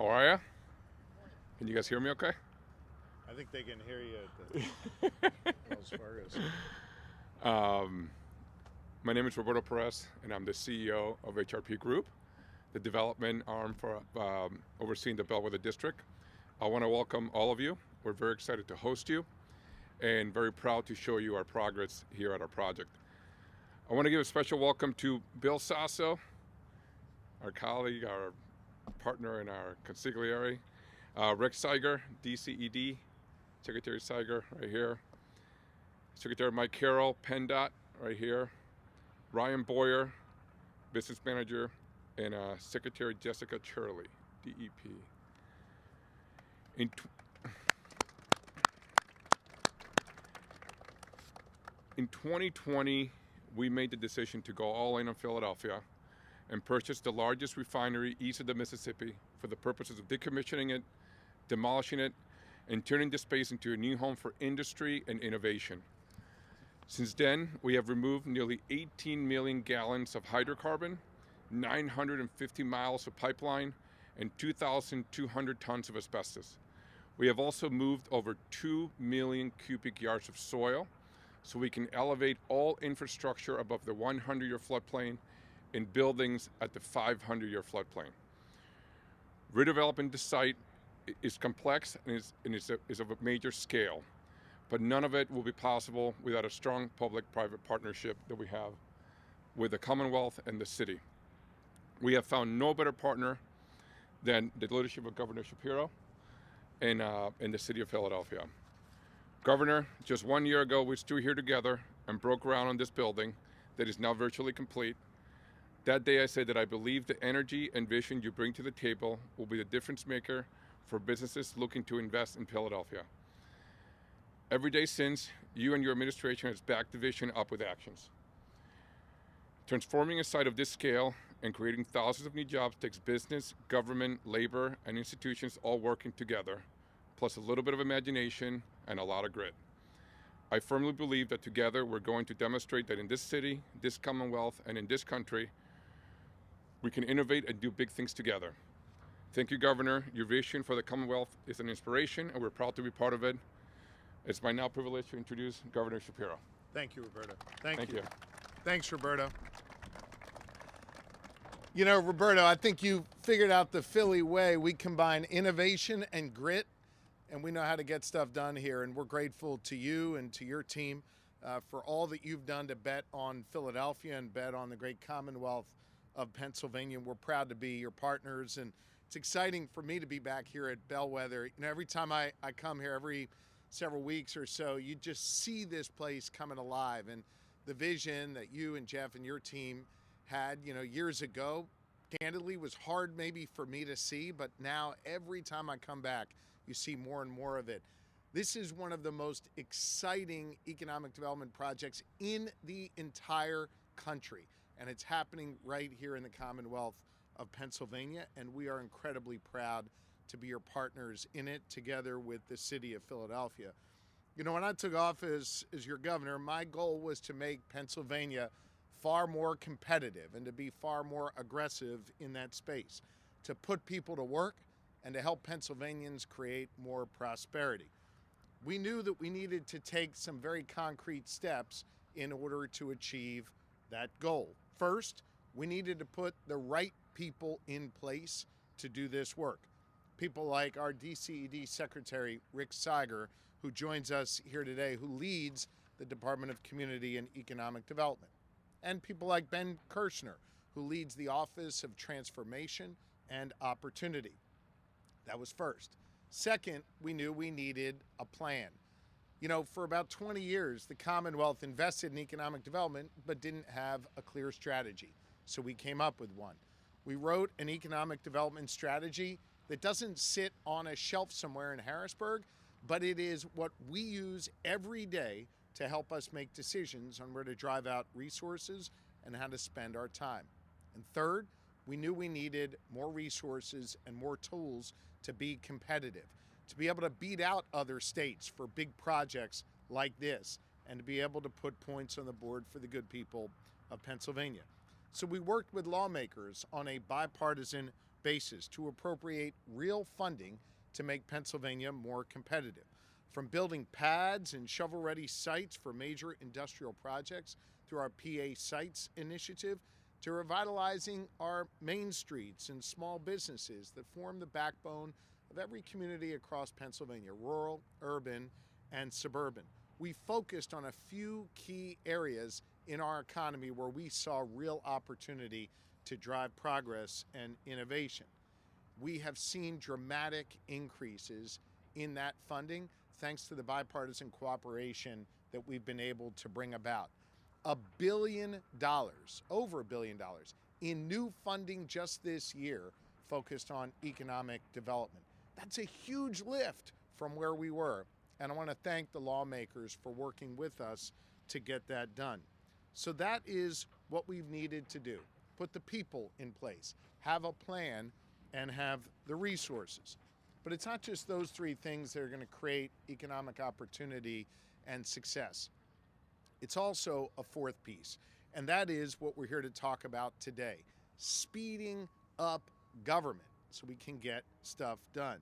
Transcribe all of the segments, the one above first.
How are you? Can you guys hear me okay? I think they can hear you at the Wells Fargo. Um, my name is Roberto Perez, and I'm the CEO of HRP Group, the development arm for overseeing the Bellwether District. I want to welcome all of you. We're very excited to host you and very proud to show you our progress here at our project. I want to give a special welcome to Bill Sasso, our colleague, our partner in our consigliere, Rick Seiger, DCED, Secretary Seiger right here, Secretary Mike Carroll, PennDOT right here, Ryan Boyer, Business Manager, and Secretary Jessica Churley, DEP. In 2020, we made the decision to go all in on Philadelphia and purchase the largest refinery east of the Mississippi for the purposes of decommissioning it, demolishing it, and turning the space into a new home for industry and innovation. Since then, we have removed nearly 18 million gallons of hydrocarbon, 950 miles of pipeline, and 2,200 tons of asbestos. We have also moved over 2 million cubic yards of soil, so we can elevate all infrastructure above the 100-year floodplain in buildings at the 500-year floodplain. Redeveloping the site is complex and is of a major scale, but none of it will be possible without a strong public-private partnership that we have with the Commonwealth and the city. We have found no better partner than the leadership of Governor Sharpiro and the city of Philadelphia. Governor, just 1 year ago, we stood here together and broke ground on this building that is now virtually complete. That day I said that I believe the energy and vision you bring to the table will be the difference maker for businesses looking to invest in Philadelphia. Every day since, you and your administration has backed the vision up with actions. Transforming a site of this scale and creating thousands of new jobs takes business, government, labor, and institutions all working together, plus a little bit of imagination and a lot of grit. I firmly believe that together we're going to demonstrate that in this city, this Commonwealth, and in this country, we can innovate and do big things together. Thank you, Governor. Your vision for the Commonwealth is an inspiration, and we're proud to be part of it. It's my now privilege to introduce Governor Sharpiro. Thank you, Roberto. Thank you. Thanks, Roberto. You know, Roberto, I think you figured out the Philly way. We combine innovation and grit, and we know how to get stuff done here. And we're grateful to you and to your team for all that you've done to bet on Philadelphia and bet on the great Commonwealth of Pennsylvania. We're proud to be your partners, and it's exciting for me to be back here at Bellwether. You know, every time I come here, every several weeks or so, you just see this place coming alive, and the vision that you and Jeff and your team had, you know, years ago, candidly was hard maybe for me to see, but now every time I come back, you see more and more of it. This is one of the most exciting economic development projects in the entire country, and it's happening right here in the Commonwealth of Pennsylvania, and we are incredibly proud to be your partners in it together with the city of Philadelphia. You know, when I took office as your governor, my goal was to make Pennsylvania far more competitive and to be far more aggressive in that space, to put people to work and to help Pennsylvanians create more prosperity. We knew that we needed to take some very concrete steps in order to achieve that goal. First, we needed to put the right people in place to do this work. People like our DCED Secretary, Rick Seiger, who joins us here today, who leads the Department of Community and Economic Development. And people like Ben Kirshner, who leads the Office of Transformation and Opportunity. That was first. Second, we knew we needed a plan. You know, for about 20 years, the Commonwealth invested in economic development, but didn't have a clear strategy. So we came up with one. We wrote an economic development strategy that doesn't sit on a shelf somewhere in Harrisburg, but it is what we use every day to help us make decisions on where to drive out resources and how to spend our time. And third, we knew we needed more resources and more tools to be competitive, to be able to beat out other states for big projects like this, and to be able to put points on the board for the good people of Pennsylvania. So we worked with lawmakers on a bipartisan basis to appropriate real funding to make Pennsylvania more competitive. From building pads and shovel-ready sites for major industrial projects through our PA Sites initiative, to revitalizing our main streets and small businesses that form the backbone of every community across Pennsylvania, rural, urban, and suburban. We focused on a few key areas in our economy where we saw real opportunity to drive progress and innovation. We have seen dramatic increases in that funding thanks to the bipartisan cooperation that we've been able to bring about. $1 billion, over $1 billion, in new funding just this year focused on economic development. That's a huge lift from where we were, and I want to thank the lawmakers for working with us to get that done. So that is what we've needed to do. Put the people in place, have a plan, and have the resources. But it's not just those three things that are going to create economic opportunity and success. It's also a fourth piece, and that is what we're here to talk about today: speeding up government so we can get stuff done.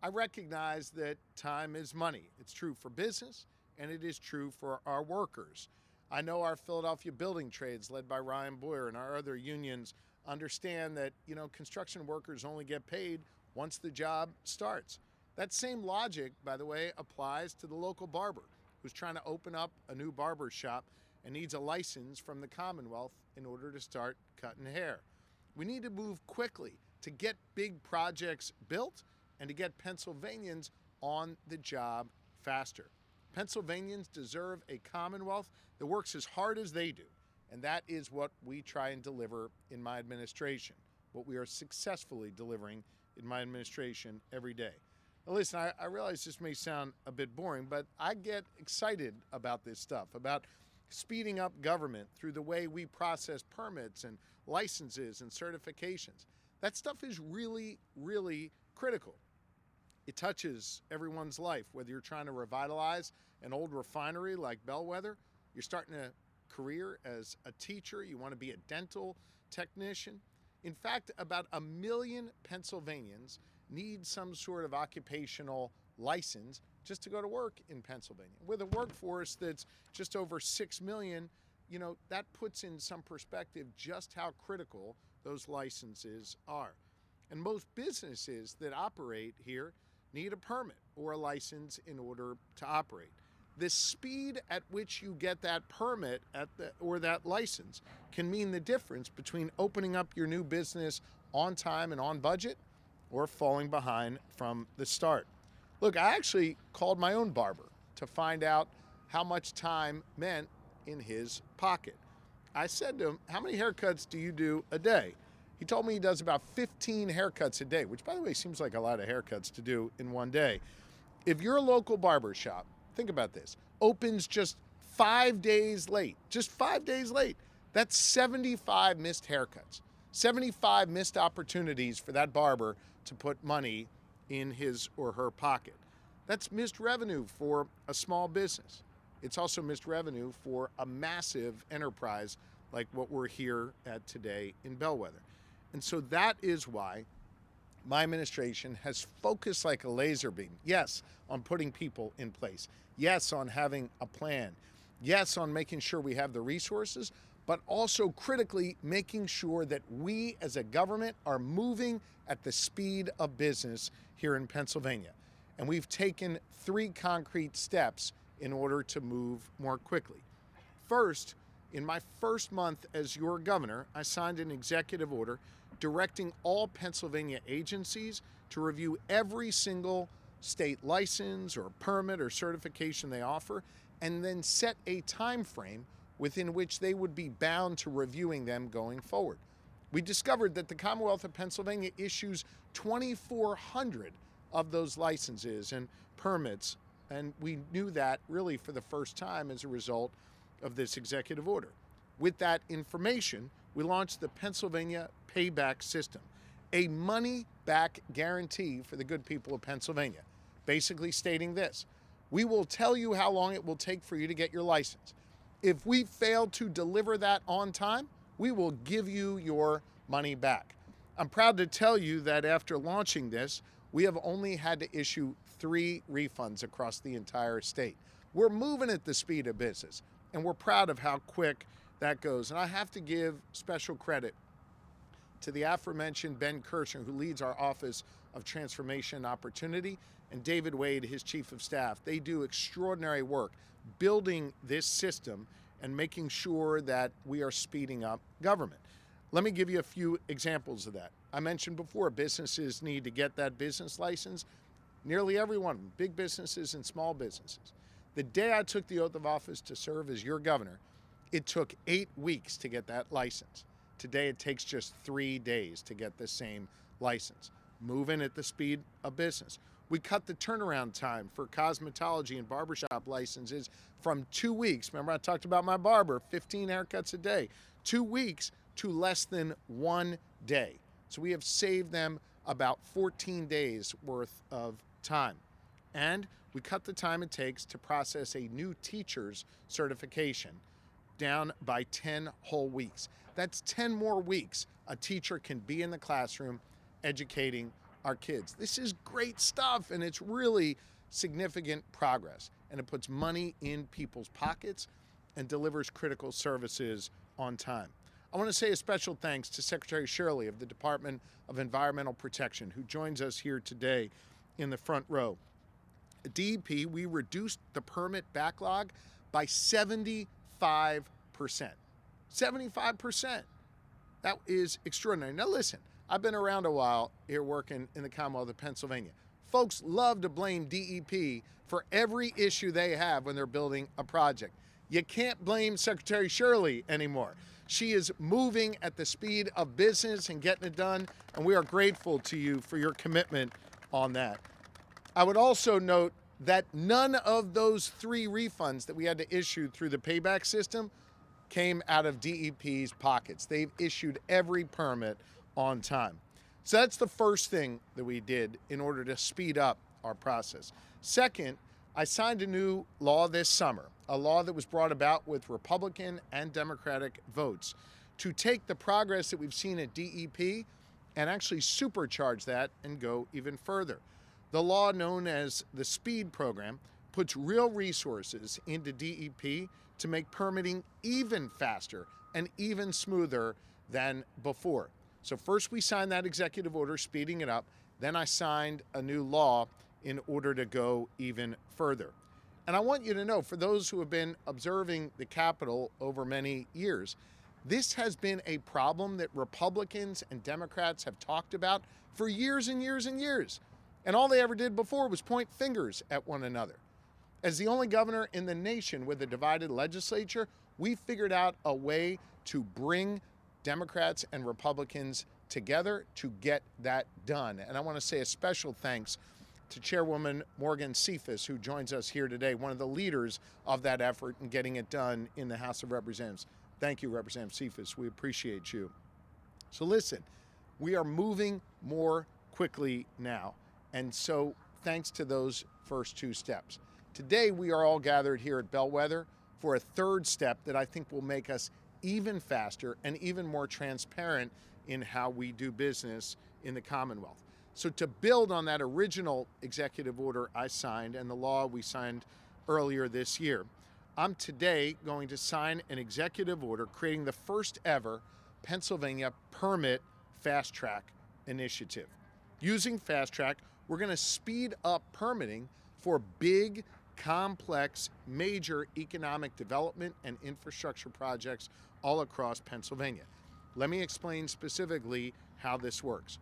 I recognize that time is money. It's true for business, and it is true for our workers. I know our Philadelphia building trades, led by Ryan Boyer, and our other unions understand that, construction workers only get paid once the job starts. That same logic, by the way, applies to the local barber who's trying to open up a new barber shop and needs a license from the Commonwealth in order to start cutting hair. We need to move quickly to get big projects built and to get Pennsylvanians on the job faster. Pennsylvanians deserve a Commonwealth that works as hard as they do, and that is what we try and deliver in my administration, what we are successfully delivering in my administration every day. Now listen, I realize this may sound a bit boring, but I get excited about this stuff, about speeding up government through the way we process permits and licenses and certifications. That stuff is really, really critical. It touches everyone's life, whether you're trying to revitalize an old refinery like Bellwether, you're starting a career as a teacher, you want to be a dental technician. In fact, about 1 million Pennsylvanians need some sort of occupational license just to go to work in Pennsylvania. With a workforce that's just over 6 million, that puts in some perspective just how critical those licenses are. And most businesses that operate here need a permit or a license in order to operate. The speed at which you get that permit or that license can mean the difference between opening up your new business on time and on budget or falling behind from the start. Look, I actually called my own barber to find out how much time meant in his pocket. I said to him, "How many haircuts do you do a day?" He told me he does about 15 haircuts a day, which, by the way, seems like a lot of haircuts to do in one day. If your local barber shop, think about this, opens just 5 days late, that's 75 missed haircuts, 75 missed opportunities for that barber to put money in his or her pocket. That's missed revenue for a small business. It's also missed revenue for a massive enterprise like what we're here at today in Bellwether. And so that is why my administration has focused like a laser beam, yes, on putting people in place, yes, on having a plan, yes, on making sure we have the resources, but also critically making sure that we as a government are moving at the speed of business here in Pennsylvania. And we've taken 3 concrete steps in order to move more quickly. First, in my first month as your governor, I signed an executive order directing all Pennsylvania agencies to review every single state license or permit or certification they offer, and then set a time frame within which they would be bound to reviewing them going forward. We discovered that the Commonwealth of Pennsylvania issues 2,400 of those licenses and permits, and we knew that really for the first time as a result of this executive order. With that information, we launched the Pennsylvania Payback System, a money-back guarantee for the good people of Pennsylvania, basically stating this: we will tell you how long it will take for you to get your license. If we fail to deliver that on time, we will give you your money back. I'm proud to tell you that after launching this, we have only had to issue 3 refunds across the entire state. We're moving at the speed of business, and we're proud of how quick that goes. And I have to give special credit to the aforementioned Ben Kirshner, who leads our Office of Transformation and Opportunity, and David Wade, his Chief of Staff. They do extraordinary work building this system and making sure that we are speeding up government. Let me give you a few examples of that. I mentioned before, businesses need to get that business license. Nearly everyone, big businesses and small businesses. The day I took the oath of office to serve as your governor, it took 8 weeks to get that license. Today, it takes just 3 days to get the same license. Moving at the speed of business. We cut the turnaround time for cosmetology and barbershop licenses from 2 weeks. Remember, I talked about my barber, 15 haircuts a day. 2 weeks to less than 1 day. So we have saved them about 14 days worth of time. And we cut the time it takes to process a new teacher's certification down by 10 whole weeks. That's 10 more weeks a teacher can be in the classroom educating our kids. This is great stuff, and it's really significant progress. And it puts money in people's pockets and delivers critical services on time. I want to say a special thanks to Secretary Shirley of the Department of Environmental Protection, who joins us here today in the front row. At DEP, we reduced the permit backlog by 75%. 75%. That is extraordinary. Now listen, I've been around a while here working in the Commonwealth of Pennsylvania. Folks love to blame DEP for every issue they have when they're building a project. You can't blame Secretary Shirley anymore. She is moving at the speed of business and getting it done, and we are grateful to you for your commitment on that. I would also note that none of those 3 refunds that we had to issue through the payback system came out of DEP's pockets. They've issued every permit on time. So that's the first thing that we did in order to speed up our process. Second, I signed a new law this summer, a law that was brought about with Republican and Democratic votes, to take the progress that we've seen at DEP and actually supercharge that and go even further. The law known as the SPEED program puts real resources into DEP to make permitting even faster and even smoother than before. So first we signed that executive order speeding it up, then I signed a new law in order to go even further. And I want you to know, for those who have been observing the Capitol over many years, this has been a problem that Republicans and Democrats have talked about for years and years and years. And all they ever did before was point fingers at one another. As the only governor in the nation with a divided legislature, we figured out a way to bring Democrats and Republicans together to get that done. And I want to say a special thanks to Chairwoman Morgan Cephas, who joins us here today, one of the leaders of that effort in getting it done in the House of Representatives. Thank you, Representative Cephas. We appreciate you. So listen, we are moving more quickly now. And so thanks to those first 2 steps. Today, we are all gathered here at Bellwether for a third step that I think will make us even faster and even more transparent in how we do business in the Commonwealth. So to build on that original executive order I signed and the law we signed earlier this year, I'm today going to sign an executive order creating the first ever Pennsylvania Permit Fast Track initiative. Using Fast Track, we're going to speed up permitting for big, complex, major economic development and infrastructure projects all across Pennsylvania. Let me explain specifically how this works.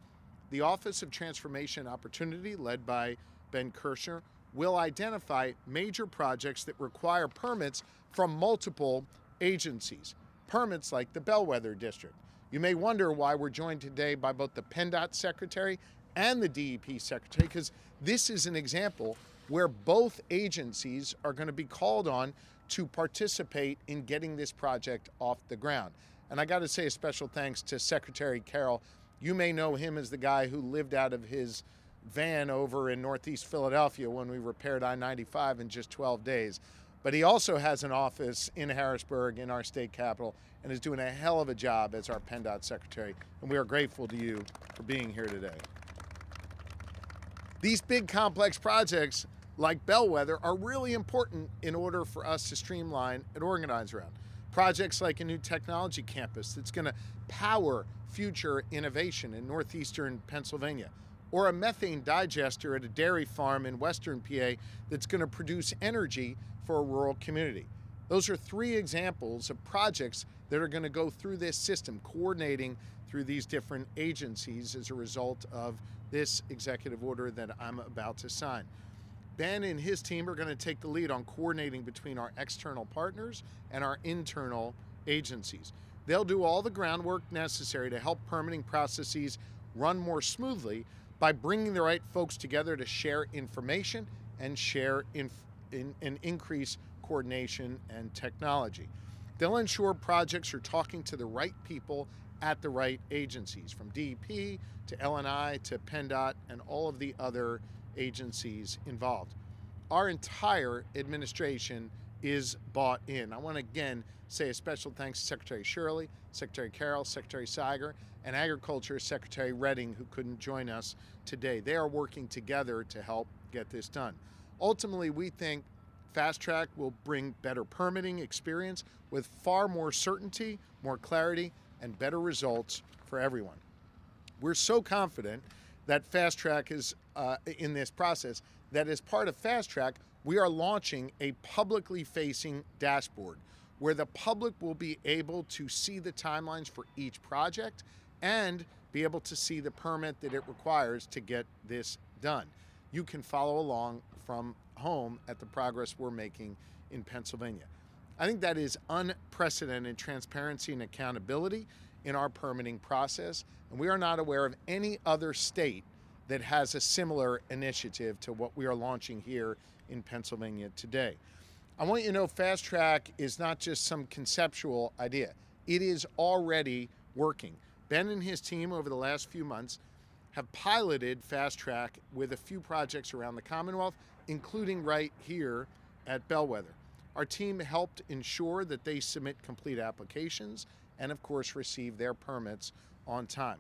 The Office of Transformation and Opportunity, led by Ben Kirshner, will identify major projects that require permits from multiple agencies, permits like the Bellwether District. You may wonder why we're joined today by both the PennDOT Secretary and the DEP Secretary, because this is an example where both agencies are going to be called on to participate in getting this project off the ground. And I got to say a special thanks to Secretary Carroll. You may know him as the guy who lived out of his van over in Northeast Philadelphia when we repaired I-95 in just 12 days. But he also has an office in Harrisburg, in our state capital, and is doing a hell of a job as our PennDOT secretary. And we are grateful to you for being here today. These big complex projects like Bellwether are really important in order for us to streamline and organize around. Projects like a new technology campus that's going to power future innovation in northeastern Pennsylvania, or a methane digester at a dairy farm in western PA that's going to produce energy for a rural community. Those are three examples of projects that are going to go through this system, coordinating through these different agencies as a result of this executive order that I'm about to sign. Ben and his team are going to take the lead on coordinating between our external partners and our internal agencies. They'll do all the groundwork necessary to help permitting processes run more smoothly by bringing the right folks together to share information and share and increase coordination and technology. They'll ensure projects are talking to the right people at the right agencies, from DEP to LNI to PennDOT and all of the other agencies involved. Our entire administration is bought in. I want to again say a special thanks to Secretary Shirley, Secretary Carroll, Secretary Seiger, and Agriculture Secretary Redding, who couldn't join us today. They are working together to help get this done. Ultimately, we think Fast Track will bring better permitting experience with far more certainty, more clarity, and better results for everyone. We're so confident that Fast Track is in this process that as part of Fast Track, we are launching a publicly facing dashboard where the public will be able to see the timelines for each project and be able to see the permit that it requires to get this done. You can follow along from home at the progress we're making in Pennsylvania. I think that is unprecedented transparency and accountability in our permitting process, and we are not aware of any other state that has a similar initiative to what we are launching here in Pennsylvania today. I want you to know Fast Track is not just some conceptual idea. It is already working. Ben and his team over the last few months have piloted Fast Track with a few projects around the Commonwealth, including right here at Bellwether. Our team helped ensure that they submit complete applications and, of course, receive their permits on time.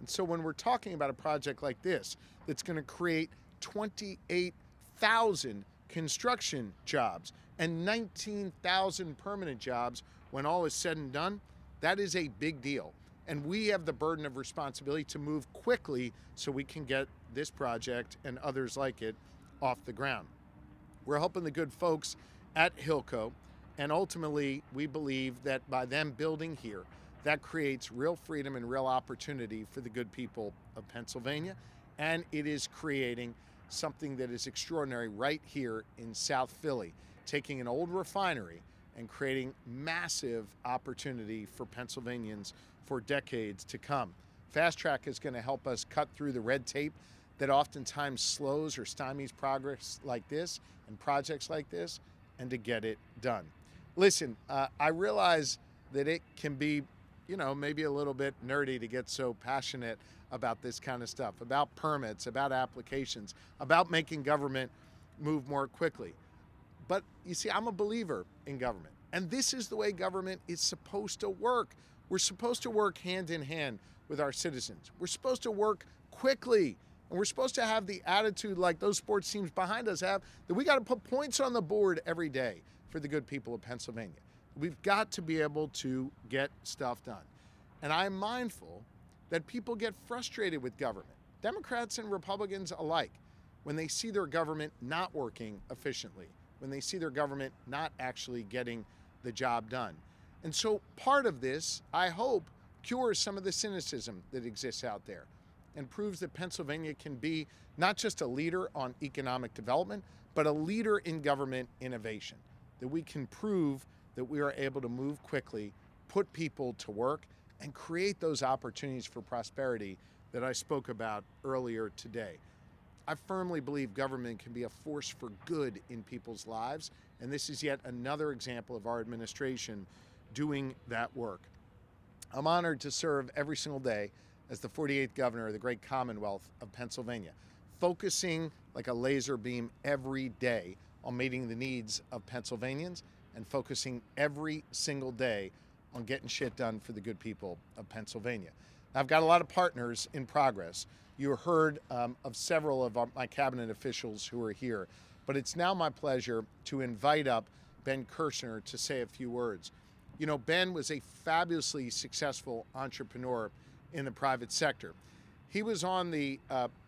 And so when we're talking about a project like this that's going to create 28,000 construction jobs and 19,000 permanent jobs when all is said and done, that is a big deal. And we have the burden of responsibility to move quickly so we can get this project and others like it off the ground. We're helping the good folks at Hilco, and ultimately we believe that by them building here, that creates real freedom and real opportunity for the good people of Pennsylvania, and it is creating something that is extraordinary right here in South Philly, taking an old refinery and creating massive opportunity for Pennsylvanians for decades to come. Fast Track is going to help us cut through the red tape that oftentimes slows or stymies progress like this and projects like this, and to get it done. Listen, I realize that it can be, maybe a little bit nerdy to get so passionate about this kind of stuff, about permits, about applications, about making government move more quickly. But you see, I'm a believer in government, and this is the way government is supposed to work. We're supposed to work hand in hand with our citizens. We're supposed to work quickly, and we're supposed to have the attitude like those sports teams behind us have, that we got to put points on the board every day for the good people of Pennsylvania. We've got to be able to get stuff done. And I'm mindful that people get frustrated with government, Democrats and Republicans alike, when they see their government not working efficiently, when they see their government not actually getting the job done. And so part of this, I hope, cures some of the cynicism that exists out there and proves that Pennsylvania can be not just a leader on economic development, but a leader in government innovation, that we can prove that we are able to move quickly, put people to work, and create those opportunities for prosperity that I spoke about earlier today. I firmly believe government can be a force for good in people's lives, and this is yet another example of our administration doing that work. I'm honored to serve every single day as the 48th governor of the great Commonwealth of Pennsylvania, focusing like a laser beam every day on meeting the needs of Pennsylvanians and focusing every single day on getting shit done for the good people of Pennsylvania. I've got a lot of partners in progress. You heard of several of my cabinet officials who are here, but it's now my pleasure to invite up Ben Kirshner to say a few words. You know, Ben was a fabulously successful entrepreneur in the private sector. He was on the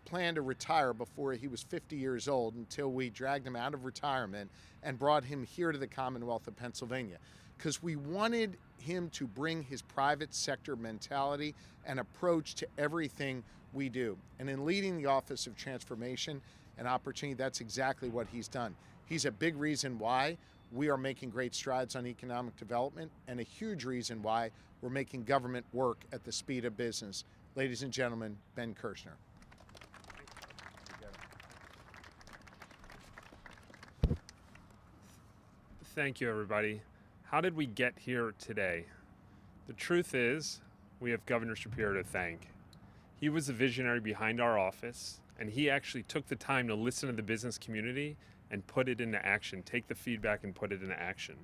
plan to retire before he was 50 years old until we dragged him out of retirement and brought him here to the Commonwealth of Pennsylvania, because we wanted him to bring his private sector mentality and approach to everything we do. And in leading the Office of Transformation and Opportunity, that's exactly what he's done. He's a big reason why we are making great strides on economic development, and a huge reason why we're making government work at the speed of business. Ladies and gentlemen, Ben Kirshner. Thank you, everybody. How did we get here today? The truth is, we have Governor Sharpiro to thank. He was the visionary behind our office, and he actually took the time to listen to the business community and put it into action, take the feedback and put it into action.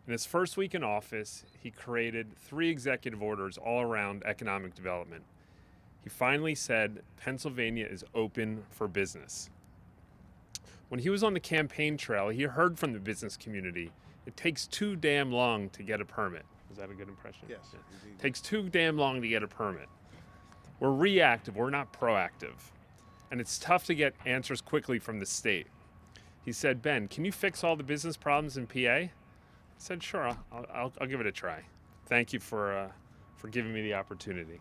In his first week in office, he created 3 executive orders all around economic development. He finally said, Pennsylvania is open for business. When he was on the campaign trail, he heard from the business community, it takes too damn long to get a permit. Was that a good impression? Yes. Yeah. It takes too damn long to get a permit. We're reactive, we're not proactive. And it's tough to get answers quickly from the state. He said, Ben, can you fix all the business problems in PA? I said, sure, I'll give it a try. Thank you for giving me the opportunity.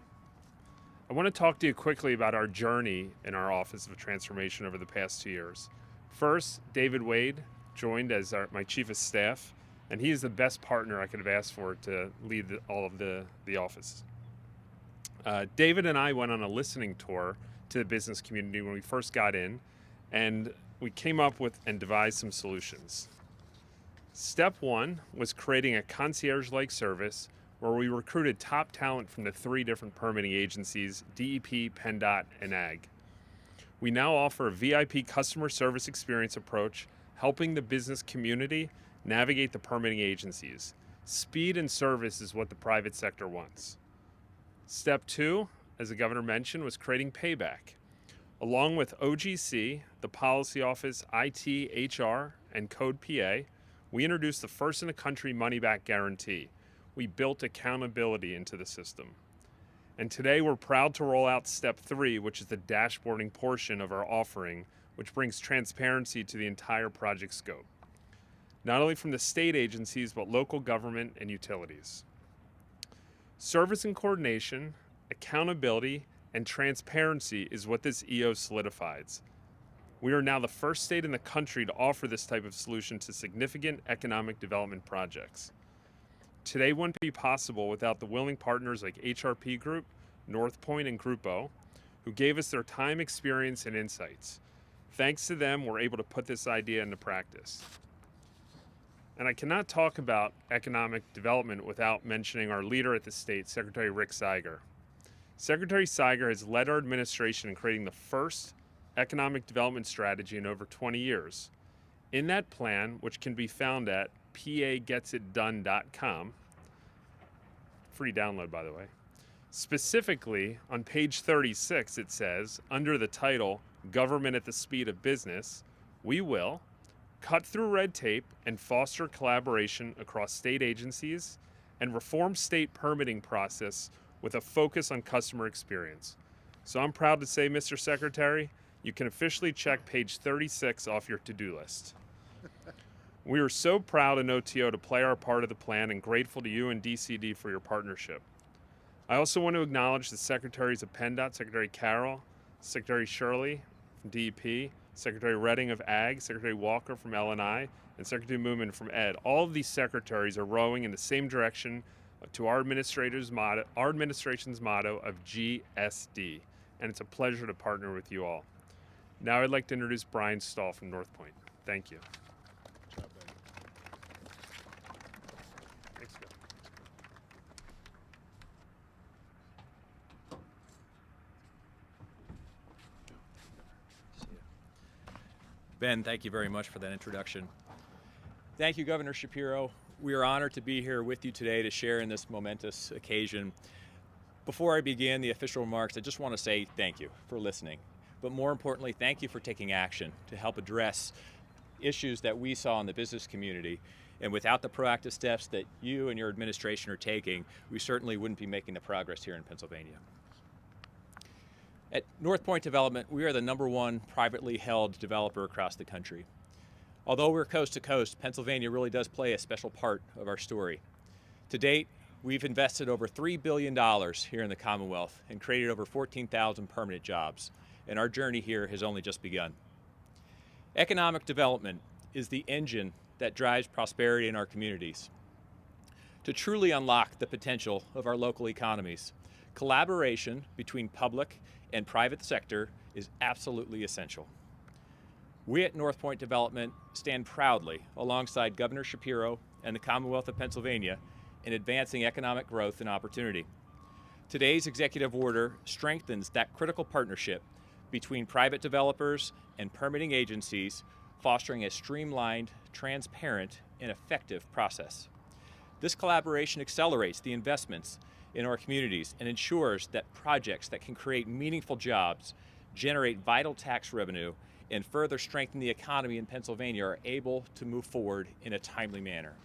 I want to talk to you quickly about our journey in our Office of Transformation over the past 2 years. First, David Wade joined as my Chief of Staff, and he is the best partner I could have asked for to lead all of the office. David and I went on a listening tour to the business community when we first got in, and we came up with and devised some solutions. Step 1 was creating a concierge-like service where we recruited top talent from the 3 different permitting agencies, DEP, PennDOT, and AG. We now offer a VIP customer service experience approach, helping the business community navigate the permitting agencies. Speed and service is what the private sector wants. Step 2, as the governor mentioned, was creating payback. Along with OGC, the Policy Office, IT, HR, and Code PA, we introduced the first in the country money-back guarantee. We built accountability into the system. And today we're proud to roll out Step 3, which is the dashboarding portion of our offering, which brings transparency to the entire project scope, not only from the state agencies, but local government and utilities. Service and coordination, accountability, and transparency is what this EO solidifies. We are now the first state in the country to offer this type of solution to significant economic development projects. Today wouldn't be possible without the willing partners like HRP Group, North Point, and Grupo, who gave us their time, experience, and insights. Thanks to them, we're able to put this idea into practice. And I cannot talk about economic development without mentioning our leader at the state, Secretary Rick Seiger. Secretary Seiger has led our administration in creating the first economic development strategy in over 20 years. In that plan, which can be found at pagettsitdone.com, free download by the way, specifically on page 36 it says, under the title, Government at the Speed of Business, we will cut through red tape and foster collaboration across state agencies and reform state permitting process with a focus on customer experience. So I'm proud to say, Mr. Secretary, you can officially check page 36 off your to-do list. We are so proud in OTO to play our part of the plan and grateful to you and DCD for your partnership. I also want to acknowledge the Secretaries of PennDOT, Secretary Carroll, Secretary Shirley from DEP, Secretary Redding of AG, Secretary Walker from L&I, and Secretary Moomin from ED. All of these secretaries are rowing in the same direction to our administration's motto of GSD, and it's a pleasure to partner with you all. Now I'd like to introduce Brian Stahl from North Point. Thank you. Good job, Ben. Thanks, Bill. Ben, thank you very much for that introduction. Thank you, Governor Sharpiro. We are honored to be here with you today to share in this momentous occasion. Before I begin the official remarks, I just want to say thank you for listening. But more importantly, thank you for taking action to help address issues that we saw in the business community. And without the proactive steps that you and your administration are taking, we certainly wouldn't be making the progress here in Pennsylvania. At North Point Development, we are the #1 privately held developer across the country. Although we're coast to coast, Pennsylvania really does play a special part of our story. To date, we've invested over $3 billion here in the Commonwealth and created over 14,000 permanent jobs, and our journey here has only just begun. Economic development is the engine that drives prosperity in our communities. To truly unlock the potential of our local economies, collaboration between public and private sector is absolutely essential. We at North Point Development stand proudly alongside Governor Sharpiro and the Commonwealth of Pennsylvania in advancing economic growth and opportunity. Today's executive order strengthens that critical partnership between private developers and permitting agencies, fostering a streamlined, transparent, and effective process. This collaboration accelerates the investments in our communities and ensures that projects that can create meaningful jobs, generate vital tax revenue, and further strengthen the economy in Pennsylvania are able to move forward in a timely manner.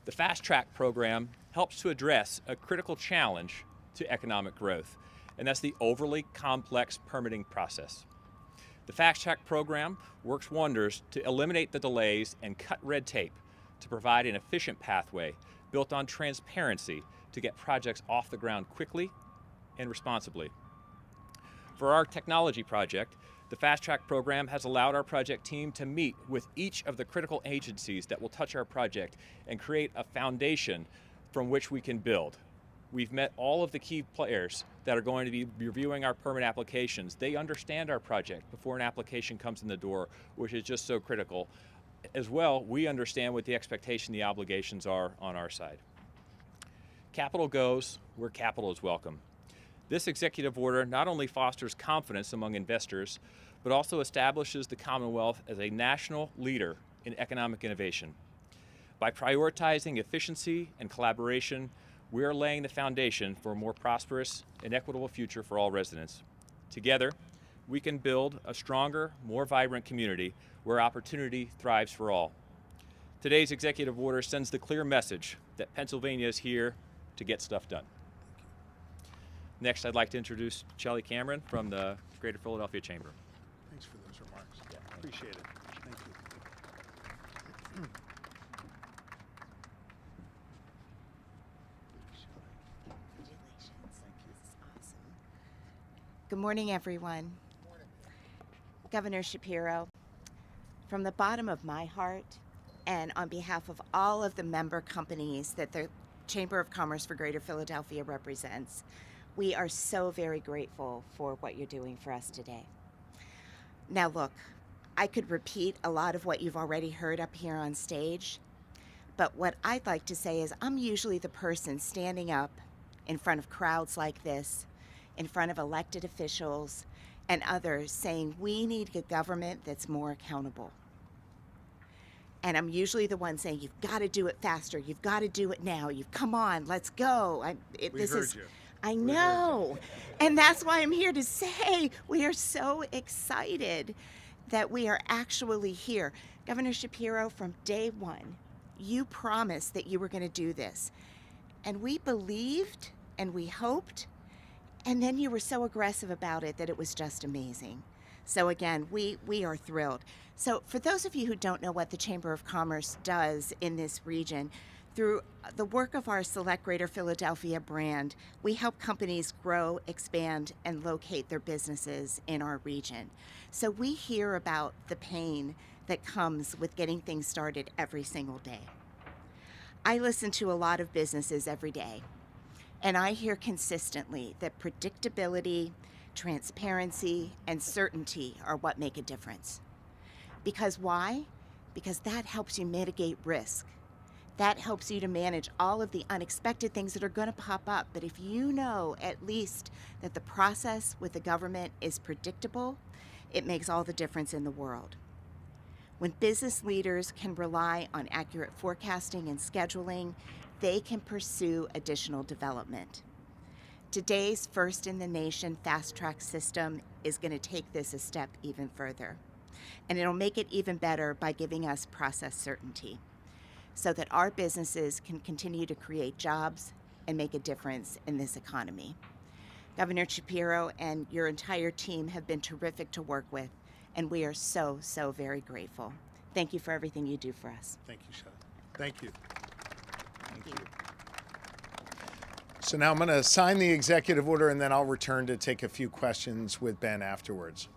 The Fast Track program helps to address a critical challenge to economic growth, and that's the overly complex permitting process. The Fast Track program works wonders to eliminate the delays and cut red tape to provide an efficient pathway built on transparency to get projects off the ground quickly and responsibly. For our technology project, the Fast Track program has allowed our project team to meet with each of the critical agencies that will touch our project and create a foundation from which we can build. We've met all of the key players that are going to be reviewing our permit applications. They understand our project before an application comes in the door, which is just so critical. As well, we understand what the expectation, the obligations are on our side. Capital goes where capital is welcome. This executive order not only fosters confidence among investors, but also establishes the Commonwealth as a national leader in economic innovation. By prioritizing efficiency and collaboration, we are laying the foundation for a more prosperous and equitable future for all residents. Together, we can build a stronger, more vibrant community where opportunity thrives for all. Today's executive order sends the clear message that Pennsylvania is here to get stuff done. Next, I'd like to introduce Shelley Cameron from the Greater Philadelphia Chamber. Thanks for those remarks. Appreciate it. Thank you. Good morning, everyone. Governor Sharpiro, from the bottom of my heart and on behalf of all of the member companies that the Chamber of Commerce for Greater Philadelphia represents, we are so very grateful for what you're doing for us today. Now look, I could repeat a lot of what you've already heard up here on stage, but what I'd like to say is I'm usually the person standing up in front of crowds like this, in front of elected officials and others saying we need a government that's more accountable. And I'm usually the one saying, you've got to do it faster. You've got to do it now. Come on, let's go. We heard you. I know. And that's why I'm here to say we are so excited that we are actually here. Governor Sharpiro, from day one, you promised that you were going to do this. And we believed and we hoped. And then you were so aggressive about it that it was just amazing. So again, we are thrilled. So for those of you who don't know what the Chamber of Commerce does in this region, through the work of our Select Greater Philadelphia brand, we help companies grow, expand, and locate their businesses in our region. So we hear about the pain that comes with getting things started every single day. I listen to a lot of businesses every day, and I hear consistently that predictability, transparency, and certainty are what make a difference. Because why? Because that helps you mitigate risk. That helps you to manage all of the unexpected things that are going to pop up. But if you know at least that the process with the government is predictable, it makes all the difference in the world. When business leaders can rely on accurate forecasting and scheduling, they can pursue additional development. Today's first-in-the-nation fast-track system is going to take this a step even further. And it'll make it even better by giving us process certainty so that our businesses can continue to create jobs and make a difference in this economy. Governor Sharpiro and your entire team have been terrific to work with, and we are so, so very grateful. Thank you for everything you do for us. Thank you, Sean. Thank you. Thank you. So now I'm going to sign the executive order, and then I'll return to take a few questions with Ben afterwards.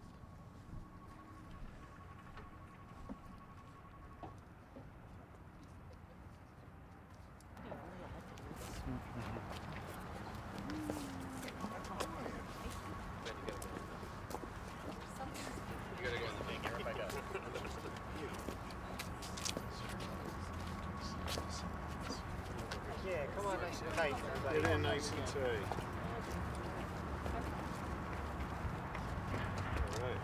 Get in nice and tight. All right.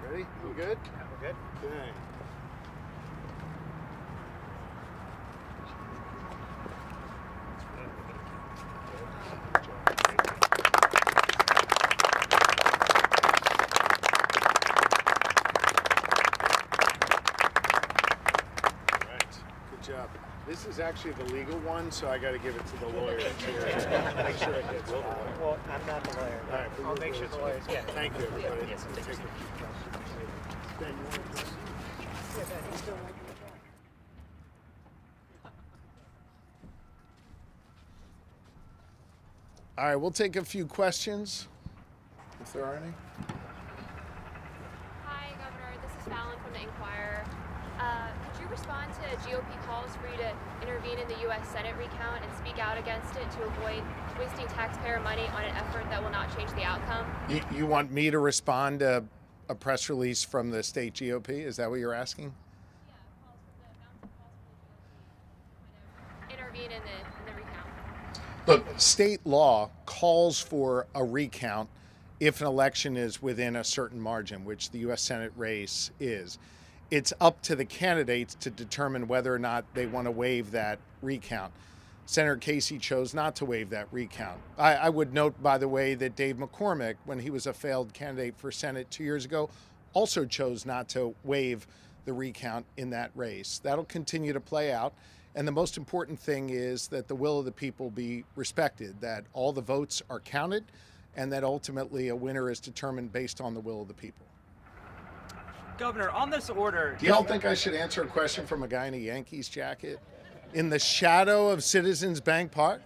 Ready? You good? We're good. Okay. All right. Good job. This is actually the legal one, so I got to give it to the lawyer. Make sure it gets filed. Well, I'm not the lawyer. All right, I'll make sure the lawyers get it. Thank you, everybody. Yes, We'll take a few questions. Ben, you want to- Yeah, Ben, he's still working with that. All right, we'll take a few questions, if there are any. Hi, Governor. This is Fallon from the Inquirer. Could you respond to GOP calls for you to intervene in the U.S. Senate recount and speak out against it to avoid wasting taxpayer money on an effort that will not change the outcome? You want me to respond to a press release from the state GOP? Is that what you're asking? Yeah, intervene in the recount. Look, state law calls for a recount if an election is within a certain margin, which the U.S. Senate race is. It's up to the candidates to determine whether or not they want to waive that recount. Senator Casey chose not to waive that recount. I would note, by the way, that Dave McCormick, when he was a failed candidate for Senate 2 years ago, also chose not to waive the recount in that race. That'll continue to play out. And the most important thing is that the will of the people be respected, that all the votes are counted, and that ultimately a winner is determined based on the will of the people. Governor, on this order, Do y'all think I should answer a question from a guy in a Yankees jacket in the shadow of Citizens Bank Park?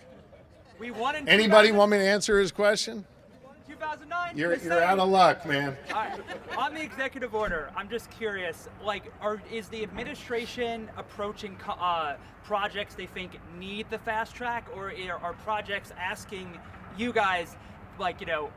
we won in Anybody want me to answer his question? 2009. You're out of luck, man. All right. On the executive order, I'm just curious, is the administration approaching projects they think need the fast track, or are projects asking you guys,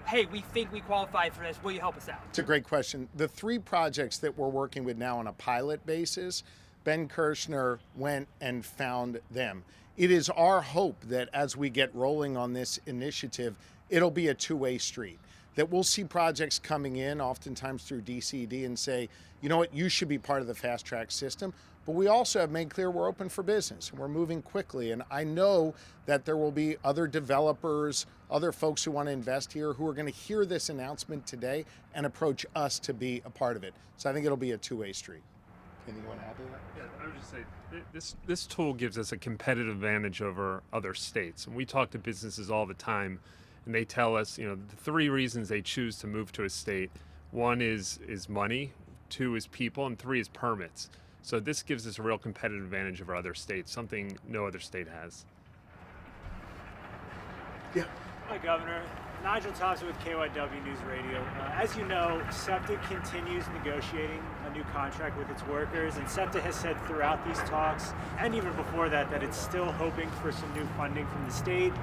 hey, we think we qualify for this, will you help us out? It's a great question. The three projects that we're working with now on a pilot basis, Ben Kirshner went and found them. It is our hope that as we get rolling on this initiative, it'll be a two-way street, that we'll see projects coming in, oftentimes through DCD, and say, you know what, you should be part of the fast track system. But we also have made clear we're open for business and we're moving quickly. And I know that there will be other developers, other folks who want to invest here who are going to hear this announcement today and approach us to be a part of it. So I think it'll be a two-way street. Anything you want to add to that? Yeah, I would just say this tool gives us a competitive advantage over other states. And we talk to businesses all the time, and they tell us, the three reasons they choose to move to a state. One is money, two is people, and three is permits. So this gives us a real competitive advantage over other states, something no other state has. Yeah. Hi, Governor. Nigel Thompson with KYW News Radio. As you know, SEPTA continues negotiating a new contract with its workers, and SEPTA has said throughout these talks, and even before that, that it's still hoping for some new funding from the state.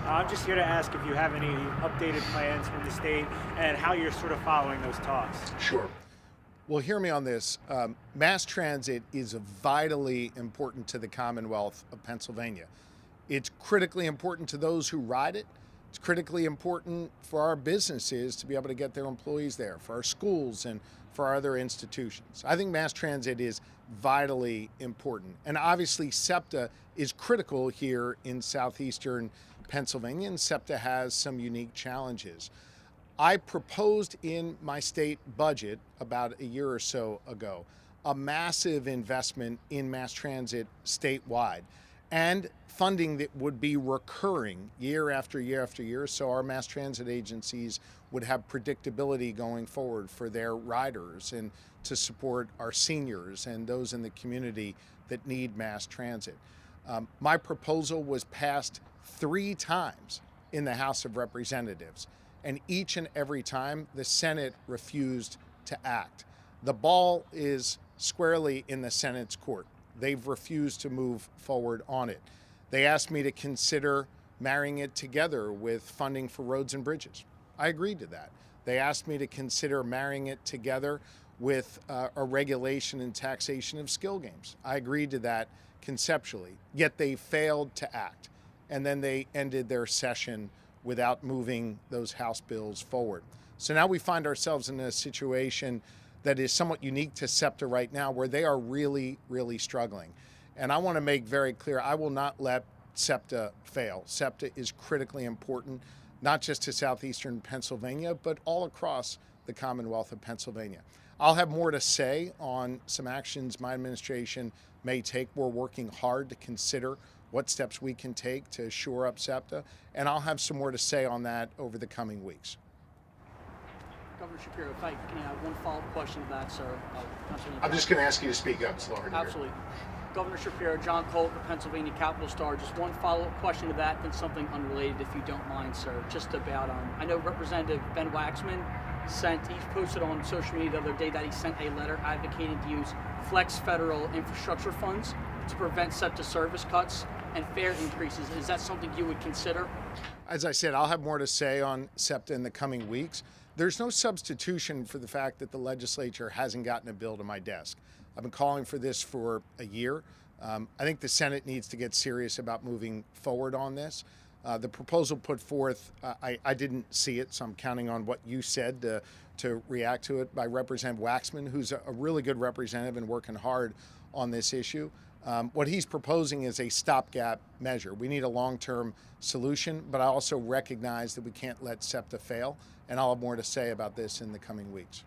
I'm just here to ask if you have any updated plans from the state and how you're sort of following those talks. Sure. Well, hear me on this. Mass transit is vitally important to the Commonwealth of Pennsylvania. It's critically important to those who ride it, It's critically important for our businesses to be able to get their employees there, for our schools and for our other institutions. I think mass transit is vitally important. And obviously SEPTA is critical here in southeastern Pennsylvania, and SEPTA has some unique challenges. I proposed in my state budget about a year or so ago a massive investment in mass transit statewide and funding that would be recurring year after year after year, so our mass transit agencies would have predictability going forward for their riders and to support our seniors and those in the community that need mass transit. My proposal was passed 3 times in the House of Representatives, and each and every time the Senate refused to act. The ball is squarely in the Senate's court. They've refused to move forward on it. They asked me to consider marrying it together with funding for roads and bridges. I agreed to that. They asked me to consider marrying it together with a regulation and taxation of skill games. I agreed to that conceptually, yet they failed to act. And then they ended their session without moving those House bills forward. So now we find ourselves in a situation that is somewhat unique to SEPTA right now, where they are really, really struggling. And I want to make very clear, I will not let SEPTA fail. SEPTA is critically important, not just to southeastern Pennsylvania, but all across the Commonwealth of Pennsylvania. I'll have more to say on some actions my administration may take. We're working hard to consider what steps we can take to shore up SEPTA, and I'll have some more to say on that over the coming weeks. Governor Sharpiro, if I can have one follow-up question to that, sir. I'm just going to ask you to speak up slower. Absolutely. Governor Sharpiro, John Colter, Pennsylvania Capital Star. Just one follow-up question to that, and something unrelated, if you don't mind, sir. Just about, I know Representative Ben Waxman he posted on social media the other day that he sent a letter advocating to use flex federal infrastructure funds to prevent SEPTA service cuts and fare increases. Is that something you would consider? As I said, I'll have more to say on SEPTA in the coming weeks. There's no substitution for the fact that the legislature hasn't gotten a bill to my desk. I've been calling for this for a year. I think the Senate needs to get serious about moving forward on this. The proposal put forth, I didn't see it, so I'm counting on what you said to react to it by Representative Waxman, who's a really good representative and working hard on this issue. What he's proposing is a stopgap measure. We need a long-term solution, but I also recognize that we can't let SEPTA fail, and I'll have more to say about this in the coming weeks.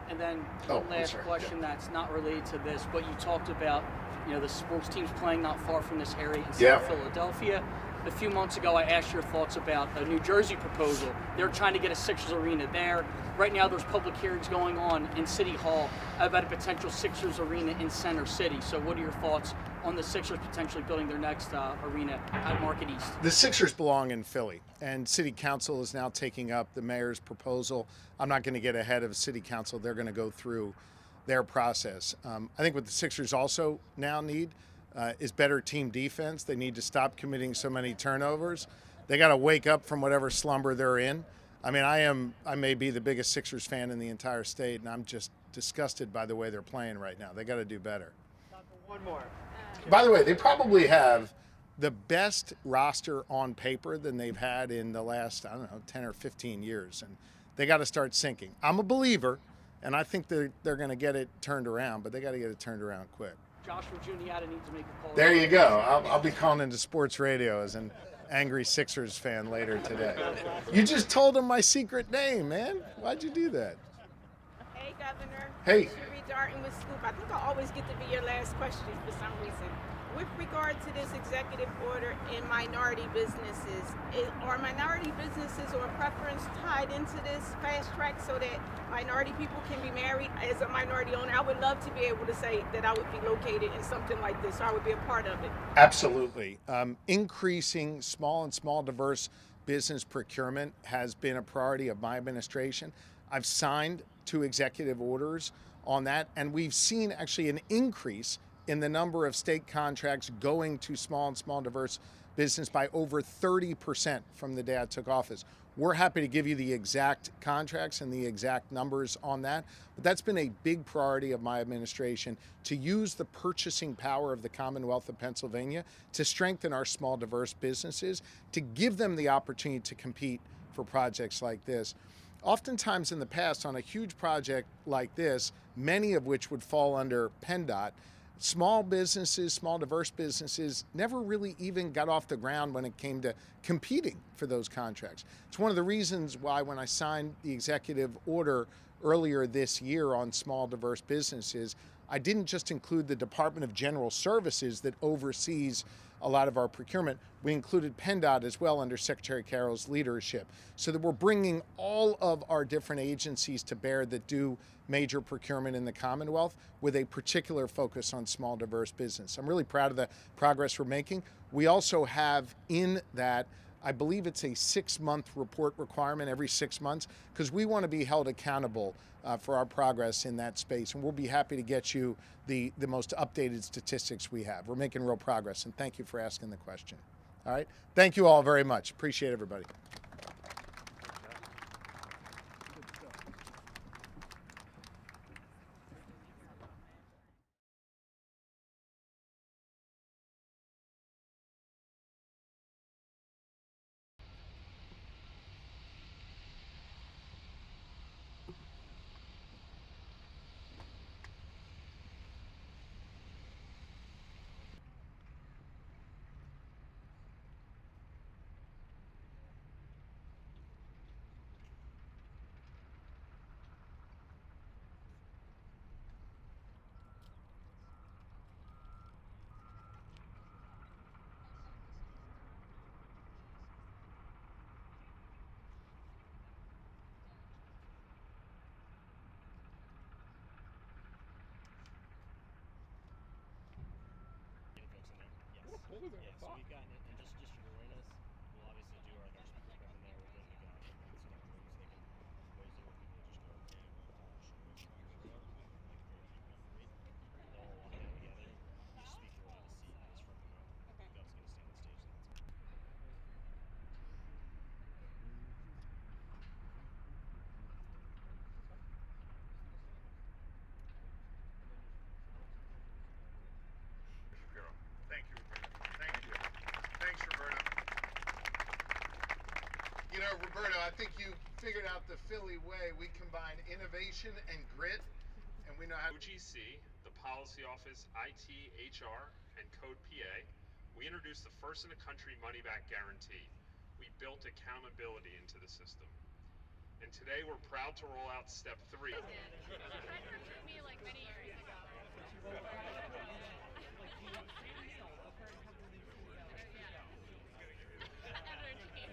And then one last question that's not related to this, but you talked about, the sports teams playing not far from this area in South Philadelphia. A few months ago, I asked your thoughts about a New Jersey proposal. They're trying to get a Sixers arena there. Right now, there's public hearings going on in City Hall about a potential Sixers arena in Center City. So what are your thoughts on the Sixers potentially building their next arena at Market East? The Sixers belong in Philly, and City Council is now taking up the mayor's proposal. I'm not going to get ahead of City Council. They're going to go through their process. I think what the Sixers also now need is better team defense. They need to stop committing so many turnovers. They got to wake up from whatever slumber they're in. I mean, I may be the biggest Sixers fan in the entire state, and I'm just disgusted by the way they're playing right now. They got to do better. One more. By the way, they probably have the best roster on paper than they've had in the last, 10 or 15 years, and they got to start sinking. I'm a believer, and I think they're going to get it turned around, but they got to get it turned around quick. Joshua Juniata needs to make a call. There you go. I'll be calling into sports radio as an angry Sixers fan later today. You just told him my secret name, man. Why'd you do that? Hey, Governor. Hey. Sherry Darton with Scoop. I think I always get to be your last question for some reason. With regard to this executive order in minority businesses, are minority businesses or preference tied into this fast track so that minority people can be married? As a minority owner, I would love to be able to say that I would be located in something like this, or I would be a part of it. Absolutely. Increasing small diverse business procurement has been a priority of my administration. I've signed 2 executive orders on that, and we've seen actually an increase in the number of state contracts going to small diverse business by over 30% from the day I took office. We're happy to give you the exact contracts and the exact numbers on that, but that's been a big priority of my administration, to use the purchasing power of the Commonwealth of Pennsylvania to strengthen our small, diverse businesses, to give them the opportunity to compete for projects like this. Oftentimes in the past, on a huge project like this, many of which would fall under PennDOT, small businesses, small diverse businesses never really even got off the ground when it came to competing for those contracts. It's one of the reasons why when I signed the executive order earlier this year on small diverse businesses, I didn't just include the Department of General Services that oversees a lot of our procurement. We included PennDOT as well under Secretary Carroll's leadership, so that we're bringing all of our different agencies to bear that do major procurement in the Commonwealth with a particular focus on small, diverse business. I'm really proud of the progress we're making. We also have in that, I believe it's a 6-month report requirement every 6 months, because we want to be held accountable for our progress in that space. And we'll be happy to get you the most updated statistics we have. We're making real progress, and thank you for asking the question. All right. Thank you all very much. Appreciate everybody. Thank you, Roberto. Thank you. Thanks, Roberto. You know, Roberto, I think you figured out the Philly way. We combine innovation and grit, and we know how. OGC, the Policy Office, IT, HR, and Code PA, we introduced the first in the country money-back guarantee. We built accountability into the system. And today we're proud to roll out step 3. Had to recruit me like many years ago.